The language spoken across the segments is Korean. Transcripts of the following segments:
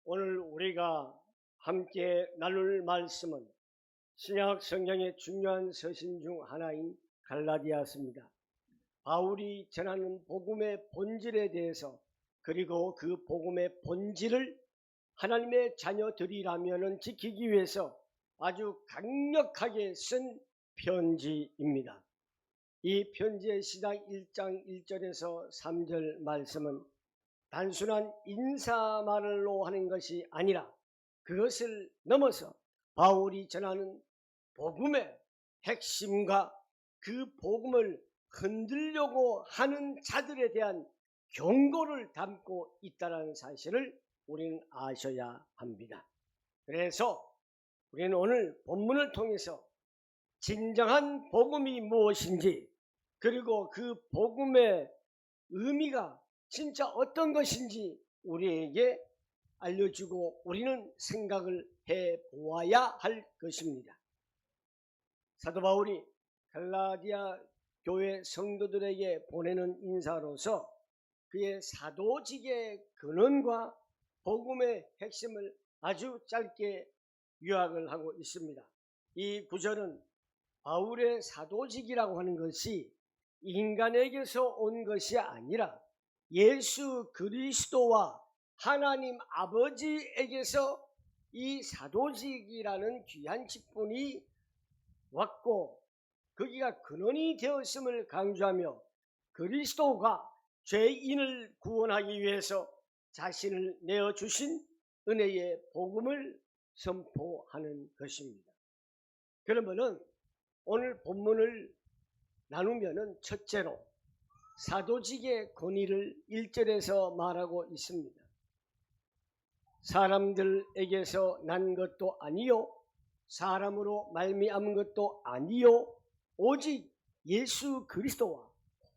오늘 우리가 함께 나눌 말씀은 신약 성경의 중요한 서신 중 하나인 갈라디아서입니다. 바울이 전하는 복음의 본질에 대해서, 그리고 그 복음의 본질을 하나님의 자녀들이라면 지키기 위해서 아주 강력하게 쓴 편지입니다. 이 편지의 시작 1장 1절에서 3절 말씀은 단순한 인사말로 하는 것이 아니라 그것을 넘어서 바울이 전하는 복음의 핵심과 그 복음을 흔들려고 하는 자들에 대한 경고를 담고 있다는 사실을 우리는 아셔야 합니다. 그래서 우리는 오늘 본문을 통해서 진정한 복음이 무엇인지, 그리고 그 복음의 의미가 진짜 어떤 것인지 우리에게 알려주고 우리는 생각을 해보아야 할 것입니다. 사도 바울이 갈라디아 교회 성도들에게 보내는 인사로서 그의 사도직의 근원과 복음의 핵심을 아주 짧게 요약을 하고 있습니다. 이 구절은 바울의 사도직이라고 하는 것이 인간에게서 온 것이 아니라 예수 그리스도와 하나님 아버지에게서 이 사도직이라는 귀한 직분이 왔고 거기가 근원이 되었음을 강조하며 그리스도가 죄인을 구원하기 위해서 자신을 내어주신 은혜의 복음을 선포하는 것입니다. 그러면은 오늘 본문을 나누면은 첫째로 사도직의 권위를 1절에서 말하고 있습니다. 사람들에게서 난 것도 아니요 사람으로 말미암은 것도 아니요 오직 예수 그리스도와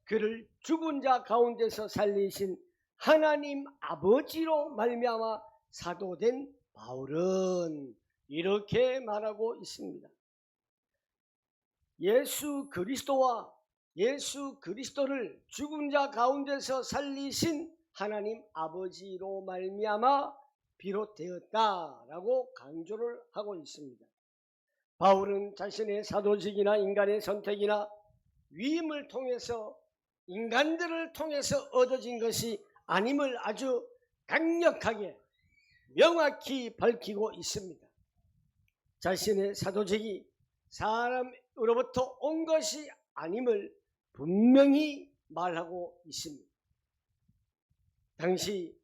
그를 죽은 자 가운데서 살리신 하나님 아버지로 말미암아 사도된 바울은 이렇게 말하고 있습니다. 예수 그리스도와 예수 그리스도를 죽은 자 가운데서 살리신 하나님 아버지로 말미암아 비롯되었다라고 강조를 하고 있습니다. 바울은 자신의 사도직이나 인간의 선택이나 위임을 통해서 인간들을 통해서 얻어진 것이 아님을 아주 강력하게 명확히 밝히고 있습니다. 자신의 사도직이 사람으로부터 온 것이 아님을 분명히 말하고 있습니다. 당시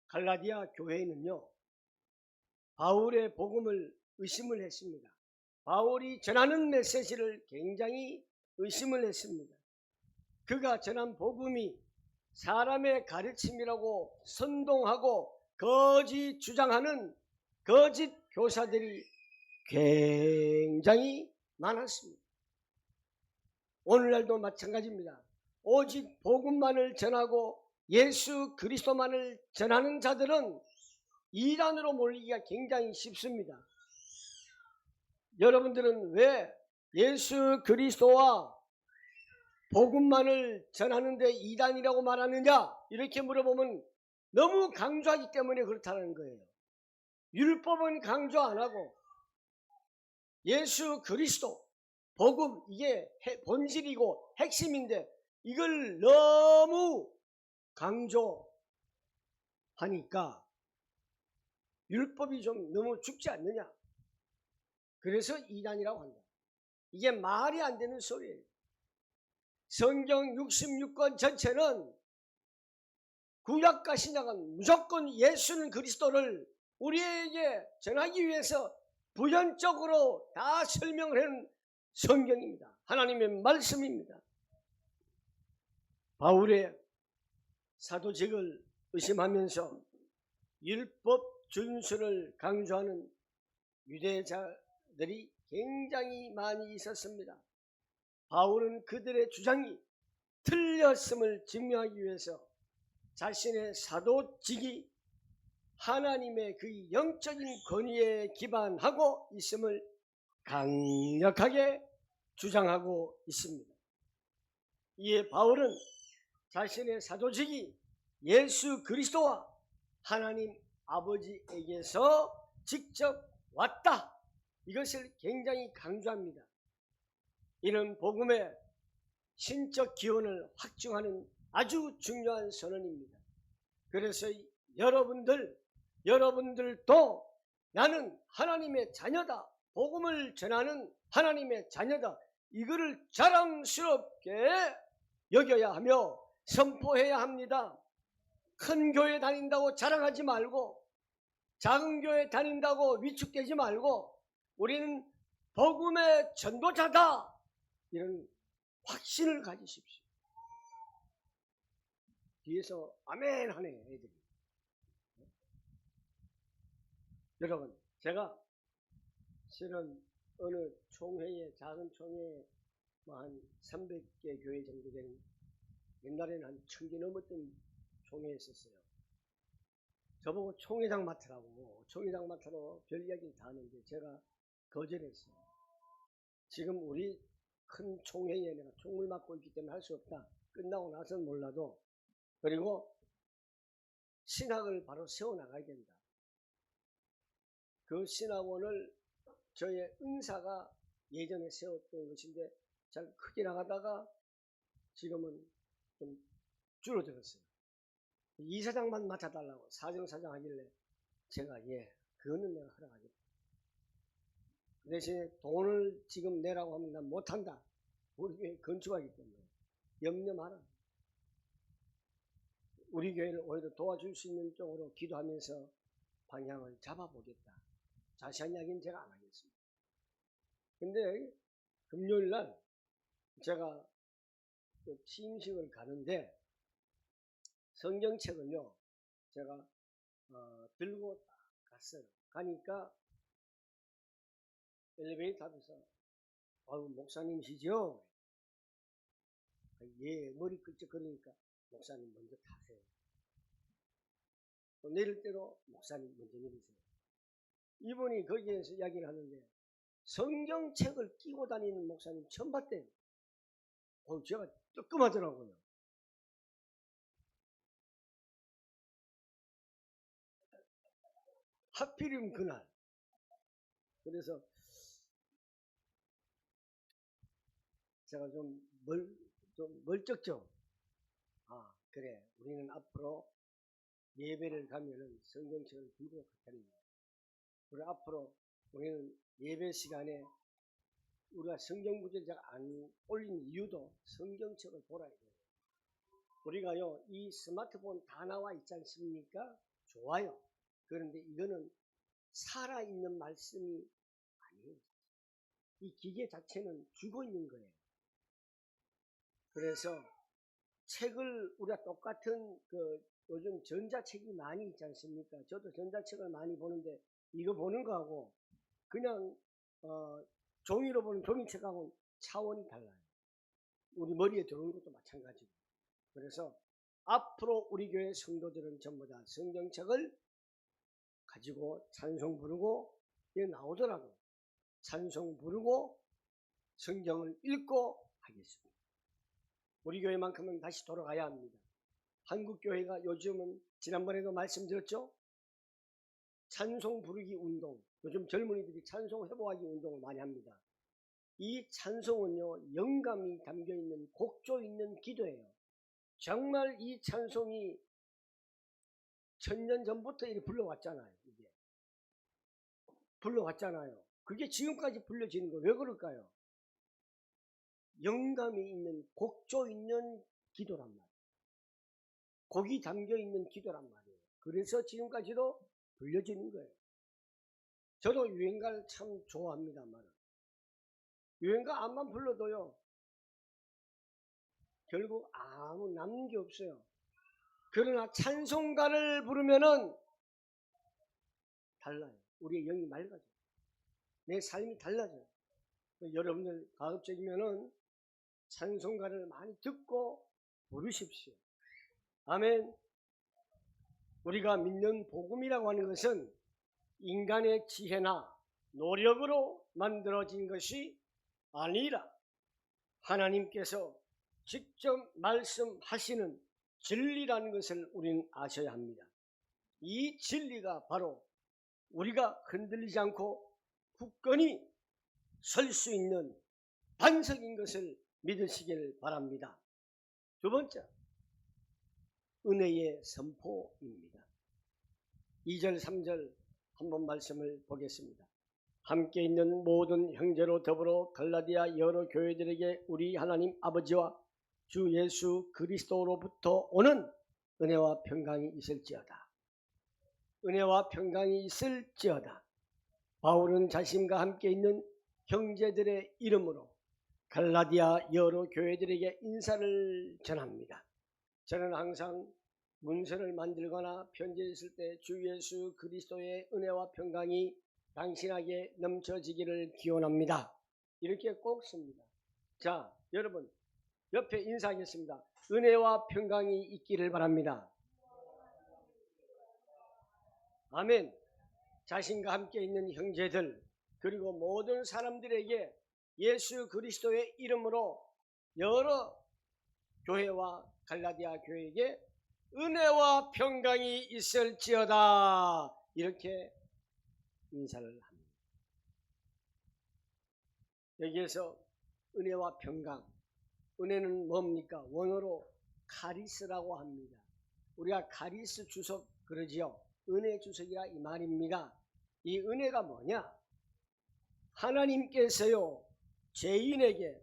갈라디아 교회는요, 바울의 복음을 의심을 했습니다. 바울이 전하는 메시지를 굉장히 의심을 했습니다. 그가 전한 복음이 사람의 가르침이라고 선동하고 거짓 주장하는 거짓 교사들이 굉장히 많았습니다. 오늘날도 마찬가지입니다. 오직 복음만을 전하고 예수 그리스도만을 전하는 자들은 이단으로 몰리기가 굉장히 쉽습니다. 여러분들은 왜 예수 그리스도와 복음만을 전하는데 이단이라고 말하느냐? 이렇게 물어보면 너무 강조하기 때문에 그렇다는 거예요. 율법은 강조 안 하고 예수 그리스도 복음, 이게 본질이고 핵심인데 이걸 너무 강조하니까 율법이 좀 너무 죽지 않느냐. 그래서 이단이라고 한다. 이게 말이 안 되는 소리예요. 성경 66권 전체는 구약과 신약은 무조건 예수는 그리스도를 우리에게 전하기 위해서 부연적으로 다 설명을 하는 성경입니다. 하나님의 말씀입니다. 바울의 사도직을 의심하면서 율법 준수를 강조하는 유대자들이 굉장히 많이 있었습니다. 바울은 그들의 주장이 틀렸음을 증명하기 위해서 자신의 사도직이 하나님의 그 영적인 권위에 기반하고 있음을 강력하게 주장하고 있습니다. 이에 바울은 자신의 사도직이 예수 그리스도와 하나님 아버지에게서 직접 왔다. 이것을 굉장히 강조합니다. 이는 복음의 신적 기원을 확증하는 아주 중요한 선언입니다. 그래서 여러분들도 나는 하나님의 자녀다. 복음을 전하는 하나님의 자녀다. 이거를 자랑스럽게 여겨야 하며 선포해야 합니다. 큰 교회 다닌다고 자랑하지 말고, 작은 교회 다닌다고 위축되지 말고, 우리는 복음의 전도자다. 이런 확신을 가지십시오. 뒤에서 아멘 하네 애들이. 여러분, 제가 실은 어느 총회에, 작은 총회에 한 300개 교회 정도 되는, 옛날에는 한 1000개 넘었던 총회에 있었어요. 저보고 총회장 맡으라고, 총회장 맡으러 별 이야기를 다 하는데 제가 거절했어요. 지금 우리 큰 총회에 내가 총을 맡고 있기 때문에 할 수 없다. 끝나고 나서는 몰라도. 그리고 신학을 바로 세워나가야 된다. 그 신학원을 저의 은사가 예전에 세웠던 것인데 잘 크게 나가다가 지금은 좀 줄어들었어요. 이사장만 맡아달라고 사정사정 하길래 제가 그거는 내가 허락하겠다. 그 대신에 돈을 지금 내라고 하면 난 못한다. 우리 교회 건축하기 때문에 염려 마라. 우리 교회를 오히려 도와줄 수 있는 쪽으로 기도하면서 방향을 잡아보겠다. 자세한 이야기는 제가 안 하겠습니다. 근데 금요일 날 제가 취임식을 가는데 성경책을요 제가 들고 딱 갔어요. 가니까 엘리베이터 앞에서 목사님이시죠? 예, 머리 끄적거리니까 목사님 먼저 타세요. 또 내릴 때도 목사님 먼저 내리세요. 이분이 거기에서 이야기를 하는데 성경책을 끼고 다니는 목사님 처음 봤대요. 제가 뜨끔하더라고요. 하필이면 그날. 그래서 제가 좀 멀쩍죠. 그래. 우리는 앞으로 예배를 가면은 성경책을 들고 가는 거예요. 그리고 앞으로 우리는 예배 시간에 우리가 성경 구절을 잘 안 올린 이유도 성경책을 보라 이거예요. 우리가요, 이 스마트폰 다 나와 있지 않습니까? 좋아요. 그런데 이거는 살아있는 말씀이 아니에요. 이 기계 자체는 죽어 있는 거예요. 그래서 책을 우리가 똑같은 요즘 전자책이 많이 있지 않습니까? 저도 전자책을 많이 보는데 이거 보는 거하고 그냥 종이로 보는 종이책하고는 차원이 달라요. 우리 머리에 들어오는 것도 마찬가지고. 그래서 앞으로 우리 교회 성도들은 전부 다 성경책을 가지고 찬송 부르고, 여기 나오더라고요. 찬송 부르고 성경을 읽고 하겠습니다. 우리 교회만큼은 다시 돌아가야 합니다. 한국 교회가 요즘은 지난번에도 말씀드렸죠? 찬송 부르기 운동, 요즘 젊은이들이 찬송 회복하기 운동을 많이 합니다. 이 찬송은요, 영감이 담겨있는 곡조 있는 기도예요. 정말 이 찬송이 1000년 전부터 이렇게 불러왔잖아요. 이게 불러왔잖아요. 그게 지금까지 불려지는 거 왜 그럴까요? 영감이 있는 곡조 있는 기도란 말이에요. 곡이 담겨있는 기도란 말이에요. 그래서 지금까지도 불려지는 거예요. 저도 유행가를 참 좋아합니다만 유행가 암만 불러도요 결국 아무 남는 게 없어요. 그러나 찬송가를 부르면은 달라요. 우리의 영이 맑아져요. 내 삶이 달라져요. 여러분들 가급적이면은 찬송가를 많이 듣고 부르십시오. 아멘. 우리가 믿는 복음이라고 하는 것은 인간의 지혜나 노력으로 만들어진 것이 아니라 하나님께서 직접 말씀하시는 진리라는 것을 우리는 아셔야 합니다. 이 진리가 바로 우리가 흔들리지 않고 굳건히 설 수 있는 반석인 것을 믿으시길 바랍니다. 두 번째, 은혜의 선포입니다. 2절 3절 한번 말씀을 보겠습니다. 함께 있는 모든 형제로 더불어 갈라디아 여러 교회들에게 우리 하나님 아버지와 주 예수 그리스도로부터 오는 은혜와 평강이 있을지어다. 은혜와 평강이 있을지어다. 바울은 자신과 함께 있는 형제들의 이름으로 갈라디아 여러 교회들에게 인사를 전합니다. 저는 항상 문서를 만들거나 편지를 쓸 때 주 예수 그리스도의 은혜와 평강이 당신에게 넘쳐지기를 기원합니다. 이렇게 꼭 씁니다. 자, 여러분 옆에 인사하겠습니다. 은혜와 평강이 있기를 바랍니다. 아멘. 자신과 함께 있는 형제들 그리고 모든 사람들에게 예수 그리스도의 이름으로 여러 교회와 갈라디아 교회에게 은혜와 평강이 있을지어다 이렇게 인사를 합니다. 여기에서 은혜와 평강, 은혜는 뭡니까? 원어로 카리스라고 합니다. 우리가 카리스 주석 그러지요. 은혜 주석이라 이 말입니다. 이 은혜가 뭐냐? 하나님께서요 죄인에게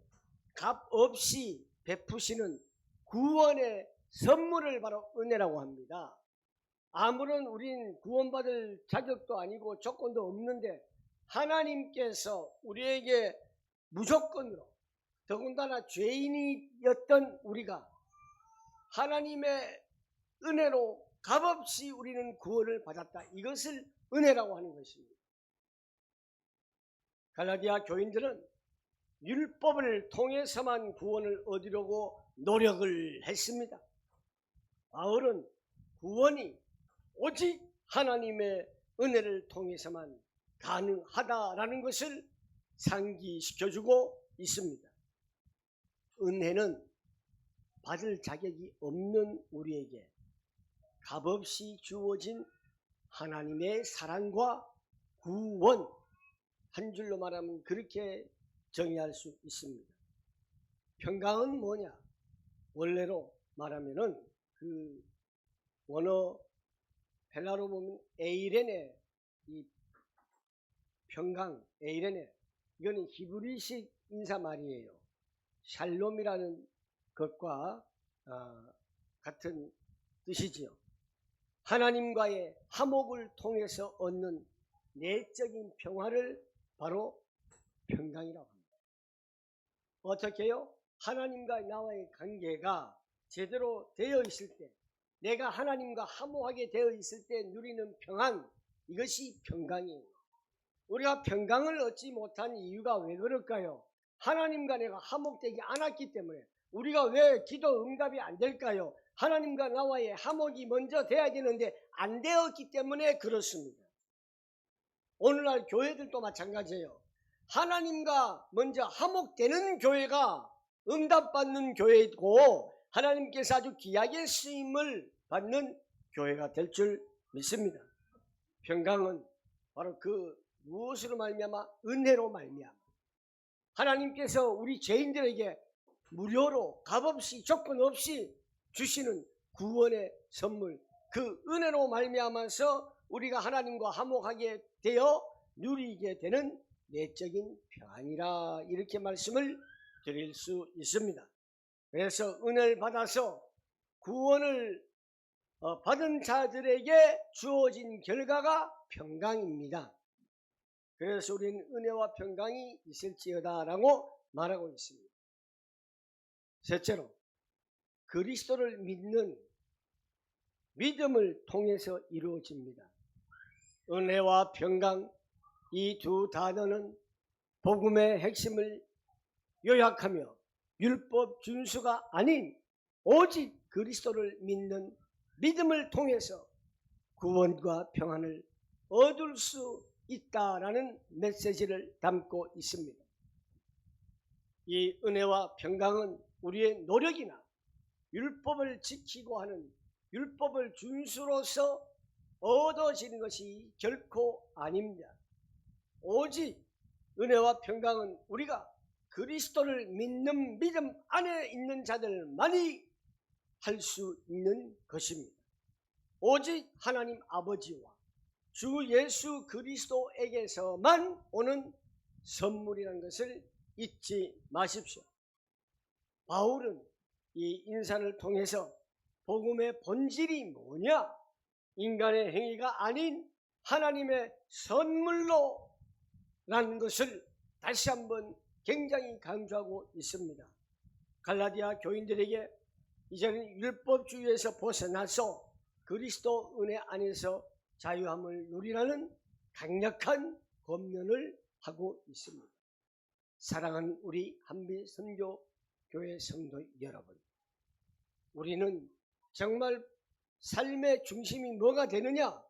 값없이 베푸시는 구원의 선물을 바로 은혜라고 합니다. 아무런 우린 구원받을 자격도 아니고 조건도 없는데 하나님께서 우리에게 무조건으로 더군다나 죄인이었던 우리가 하나님의 은혜로 값없이 우리는 구원을 받았다. 이것을 은혜라고 하는 것입니다. 갈라디아 교인들은 율법을 통해서만 구원을 얻으려고 노력을 했습니다. 바울은 구원이 오직 하나님의 은혜를 통해서만 가능하다라는 것을 상기시켜주고 있습니다. 은혜는 받을 자격이 없는 우리에게 값없이 주어진 하나님의 사랑과 구원, 한 줄로 말하면 그렇게 정의할 수 있습니다. 평강은 뭐냐? 원래로 말하면은 그 원어 헬라로 보면 에이레네, 이 평강, 에이레네, 이거는 히브리식 인사말이에요. 샬롬이라는 것과 같은 뜻이지요. 하나님과의 화목을 통해서 얻는 내적인 평화를 바로 평강이라고 합니다. 어떻게요? 하나님과 나와의 관계가 제대로 되어 있을 때, 내가 하나님과 화목하게 되어 있을 때 누리는 평안, 이것이 평강이에요. 우리가 평강을 얻지 못한 이유가 왜 그럴까요? 하나님과 내가 화목되지 않았기 때문에. 우리가 왜 기도 응답이 안 될까요? 하나님과 나와의 화목이 먼저 돼야 되는데 안 되었기 때문에 그렇습니다. 오늘날 교회들도 마찬가지예요. 하나님과 먼저 화목되는 교회가 응답받는 교회이고 하나님께서 아주 귀하게 쓰임을 받는 교회가 될 줄 믿습니다. 평강은 바로 그 무엇으로 말미암아? 은혜로 말미암아. 하나님께서 우리 죄인들에게 무료로 값없이 조건 없이 주시는 구원의 선물, 그 은혜로 말미암아서 우리가 하나님과 화목하게 되어 누리게 되는 내적인 평안이라 이렇게 말씀을 드릴 수 있습니다. 그래서 은혜를 받아서 구원을 받은 자들에게 주어진 결과가 평강입니다. 그래서 우리는 은혜와 평강이 있을지어다라고 말하고 있습니다. 셋째로, 그리스도를 믿는 믿음을 통해서 이루어집니다. 은혜와 평강, 이 두 단어는 복음의 핵심을 요약하며 율법 준수가 아닌 오직 그리스도를 믿는 믿음을 통해서 구원과 평안을 얻을 수 있다라는 메시지를 담고 있습니다. 이 은혜와 평강은 우리의 노력이나 율법을 지키고 하는 율법을 준수로서 얻어지는 것이 결코 아닙니다. 오직 은혜와 평강은 우리가 그리스도를 믿는 믿음 안에 있는 자들만이 할 수 있는 것입니다. 오직 하나님 아버지와 주 예수 그리스도에게서만 오는 선물이라는 것을 잊지 마십시오. 바울은 이 인산을 통해서 복음의 본질이 뭐냐? 인간의 행위가 아닌 하나님의 선물로 라는 것을 다시 한번 굉장히 강조하고 있습니다. 갈라디아 교인들에게 이제는 율법주의에서 벗어나서 그리스도 은혜 안에서 자유함을 누리라는 강력한 권면을 하고 있습니다. 사랑하는 우리 한빛선교교회 성도 여러분, 우리는 정말 삶의 중심이 뭐가 되느냐?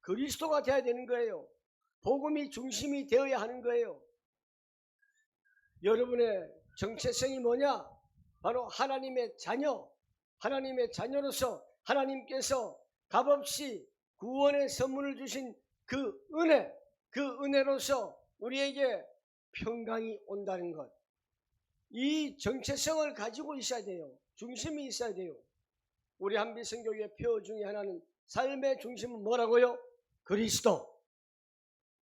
그리스도가 되어야 되는 거예요. 복음이 중심이 되어야 하는 거예요. 여러분의 정체성이 뭐냐? 바로 하나님의 자녀, 하나님의 자녀로서 하나님께서 값없이 구원의 선물을 주신 그 은혜로서 우리에게 평강이 온다는 것. 이 정체성을 가지고 있어야 돼요. 중심이 있어야 돼요. 우리 한빛선교회 표 중에 하나는 삶의 중심은 뭐라고요? 그리스도.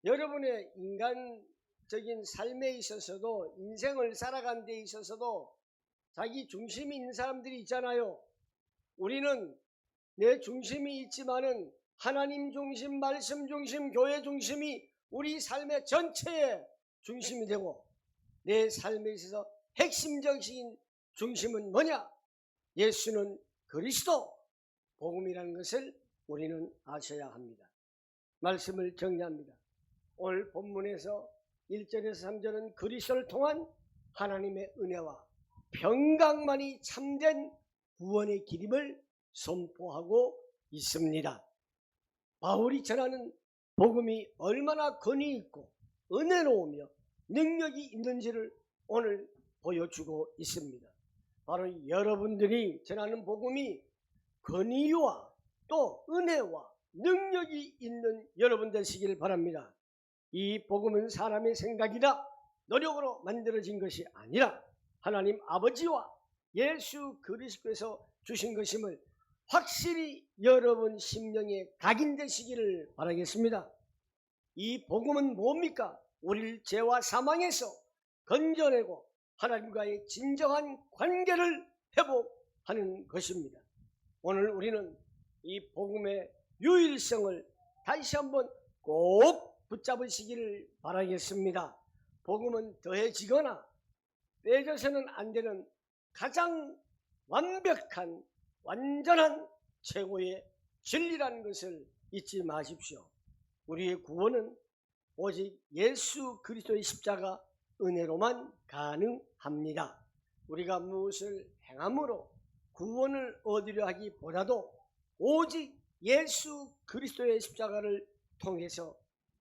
여러분의 인간적인 삶에 있어서도, 인생을 살아가는 데 있어서도 자기 중심이 있는 사람들이 있잖아요. 우리는 내 중심이 있지만은 하나님 중심, 말씀 중심, 교회 중심이 우리 삶의 전체의 중심이 되고, 내 삶에 있어서 핵심적인 중심은 뭐냐? 예수는 그리스도, 복음이라는 것을 우리는 아셔야 합니다. 말씀을 정리합니다. 오늘 본문에서 1절에서 3절은 그리스도를 통한 하나님의 은혜와 평강만이 참된 구원의 길임을 선포하고 있습니다. 바울이 전하는 복음이 얼마나 권위 있고 은혜로우며 능력이 있는지를 오늘 보여주고 있습니다. 바로 여러분들이 전하는 복음이 권위와 또 은혜와 능력이 있는 여러분 되시길 바랍니다. 이 복음은 사람의 생각이나 노력으로 만들어진 것이 아니라 하나님 아버지와 예수 그리스도께서 주신 것임을 확실히 여러분 심령에 각인되시기를 바라겠습니다. 이 복음은 뭡니까? 우리를 죄와 사망에서 건져내고 하나님과의 진정한 관계를 회복하는 것입니다. 오늘 우리는 이 복음의 유일성을 다시 한번 꼭 붙잡으시기를 바라겠습니다. 복음은 더해지거나 빼져서는 안 되는 가장 완벽한 완전한 최고의 진리라는 것을 잊지 마십시오. 우리의 구원은 오직 예수 그리스도의 십자가 은혜로만 가능합니다. 우리가 무엇을 행함으로 구원을 얻으려 하기보다도 오직 예수 그리스도의 십자가를 통해서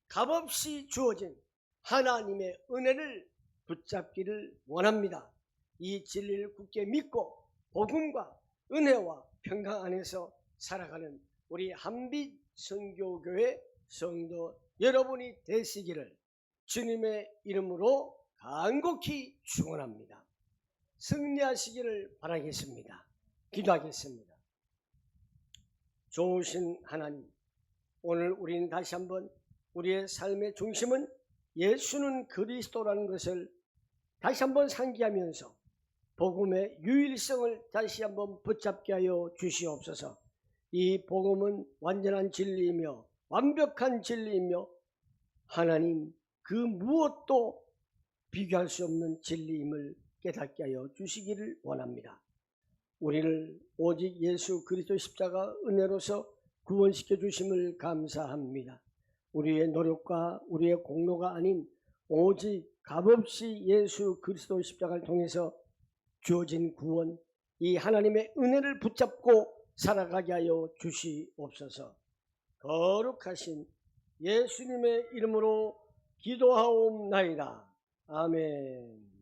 값없이 주어진 하나님의 은혜를 붙잡기를 원합니다. 이 진리를 굳게 믿고 복음과 은혜와 평강 안에서 살아가는 우리 한빛 선교교회 성도 여러분이 되시기를 주님의 이름으로 간곡히 축원합니다. 승리하시기를 바라겠습니다. 기도하겠습니다. 좋으신 하나님, 오늘 우리는 다시 한번 우리의 삶의 중심은 예수는 그리스도라는 것을 다시 한번 상기하면서 복음의 유일성을 다시 한번 붙잡게 하여 주시옵소서. 이 복음은 완전한 진리이며 완벽한 진리이며 하나님 그 무엇도 비교할 수 없는 진리임을 깨닫게 하여 주시기를 원합니다. 우리를 오직 예수 그리스도 십자가 은혜로서 구원시켜 주심을 감사합니다. 우리의 노력과 우리의 공로가 아닌 오직 값없이 예수 그리스도 십자가를 통해서 주어진 구원, 이 하나님의 은혜를 붙잡고 살아가게 하여 주시옵소서. 거룩하신 예수님의 이름으로 기도하옵나이다. 아멘.